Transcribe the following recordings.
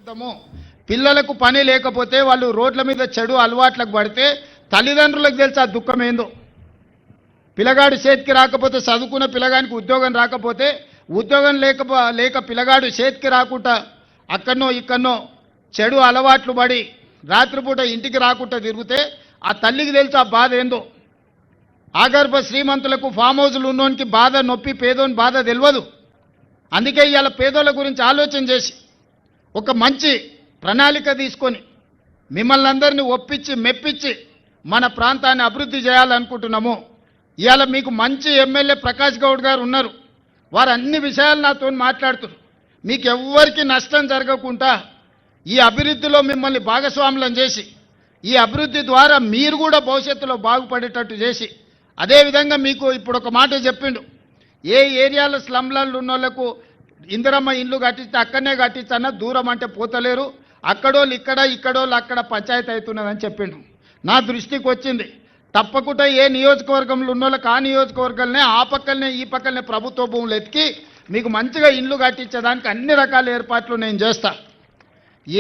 చేద్దాము. పిల్లలకు పని లేకపోతే వాళ్ళు రోడ్ల మీద చెడు అలవాట్లకు పడితే తల్లిదండ్రులకు తెలుసు ఆ దుఃఖం ఏందో. పిల్లగాడు చేతికి రాకపోతే, చదువుకున్న పిల్లగానికి ఉద్యోగం రాకపోతే, ఉద్యోగం లేక పిల్లగాడు చేతికి రాకుండా అక్కడనో ఇక్కడనో చెడు అలవాట్లు పడి రాత్రిపూట ఇంటికి రాకుండా తిరిగితే ఆ తల్లికి తెలుసు ఆ బాధ ఏందో. ఆగర్భ శ్రీమంతులకు ఫామ్ హౌజులు ఉన్నోనికి బాధ, నొప్పి, పేదోని బాధ తెలియదు. అందుకే ఇవాళ పేదోళ్ళ గురించి ఆలోచన చేసి ఒక మంచి ప్రణాళిక తీసుకొని మిమ్మల్ని అందరినీ ఒప్పించి మెప్పించి మన ప్రాంతాన్ని అభివృద్ధి చేయాలనుకుంటున్నాము. ఇవాళ మీకు మంచి ఎమ్మెల్యే ప్రకాష్ గౌడ్ గారు ఉన్నారు. వారు అన్ని విషయాలు నాతో మాట్లాడుతున్నారు. మీకు ఎవ్వరికి నష్టం జరగకుండా ఈ అభివృద్ధిలో మిమ్మల్ని భాగస్వాములను చేసి ఈ అభివృద్ధి ద్వారా మీరు కూడా భవిష్యత్తులో బాగుపడేటట్టు చేసి, అదేవిధంగా మీకు ఇప్పుడు ఒక మాట చెప్పిండు, ఏ ఏరియాలో స్లమ్లలో ఉన్న వాళ్ళకు ఇందిరమ్మ ఇండ్లు కట్టిస్తే అక్కడనే కట్టించన్న, దూరం అంటే పోతలేరు, అక్కడోళ్ళు ఇక్కడోళ్ళు అక్కడ పంచాయతీ అవుతున్నదని చెప్పిండు. నా దృష్టికి వచ్చింది. తప్పకుండా ఏ నియోజకవర్గంలో ఉన్న వాళ్ళకి ఆ నియోజకవర్గాలనే, ఆ పక్కనే ఈ పక్కనే ప్రభుత్వ భూములు ఎత్తికి మీకు మంచిగా ఇండ్లు కట్టించడానికి అన్ని రకాల ఏర్పాట్లు నేను చేస్తా.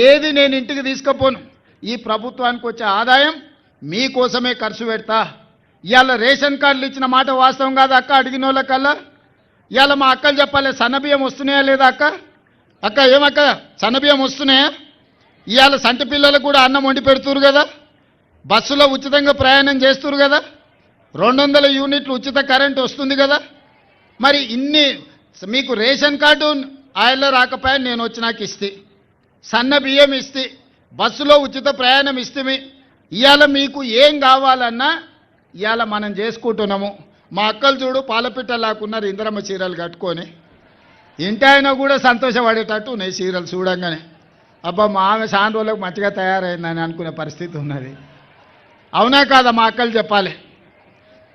ఏది నేను ఇంటికి తీసుకుపోను. ఈ ప్రభుత్వానికి వచ్చే ఆదాయం మీకోసమే ఖర్చు పెడతా. ఇవాళ రేషన్ కార్డులు ఇచ్చిన మాట వాస్తవం కాదు అక్క? అడిగిన వాళ్ళకల్లా ఇవాళ మా అక్కలు చెప్పాలి, సన్నబియ్యం వస్తున్నాయా లేదా అక్క? అక్క ఏమక్క సన్నబియ్యం వస్తున్నాయా? ఇవాళ సంటి పిల్లలకు కూడా అన్నం వండి పెడుతురు కదా, బస్సులో ఉచితంగా ప్రయాణం చేస్తురు కదా, 200 యూనిట్లు ఉచిత కరెంట్ వస్తుంది కదా. మరి ఇన్ని మీకు రేషన్ కార్డు ఆయల్లో రాకపోయా, నేను వచ్చినాక ఇస్తే, సన్న బియ్యం ఇస్తే, బస్సులో ఉచిత ప్రయాణం ఇస్తే, ఇవాళ మీకు ఏం కావాలన్నా ఇవాళ మనం చేసుకుంటున్నాము. మా అక్కలు చూడు పాలపిట్ట లాక్కున్నారు ఇందిరమ్మ చీరలు కట్టుకొని. ఇంటి ఆయన కూడా సంతోషపడేటట్టు ఉన్నాయి చీరలు చూడంగానే. అబ్బా మా ఆమె చాలా రోజులకు మంచిగా తయారైందని అనుకునే పరిస్థితి ఉన్నది. అవునా కాదా? మా అక్కలు చెప్పాలి.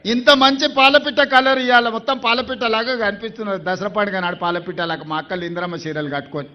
ఇంత మంచి పాలపిట్ట కలర్ ఇవాళ మొత్తం పాలపిట్టలాగా కనిపిస్తున్నది. దసరా పండుగ నాడు పాలపిట్టలాగా మా అక్కలు ఇందిరమ్మ చీరలు కట్టుకొని.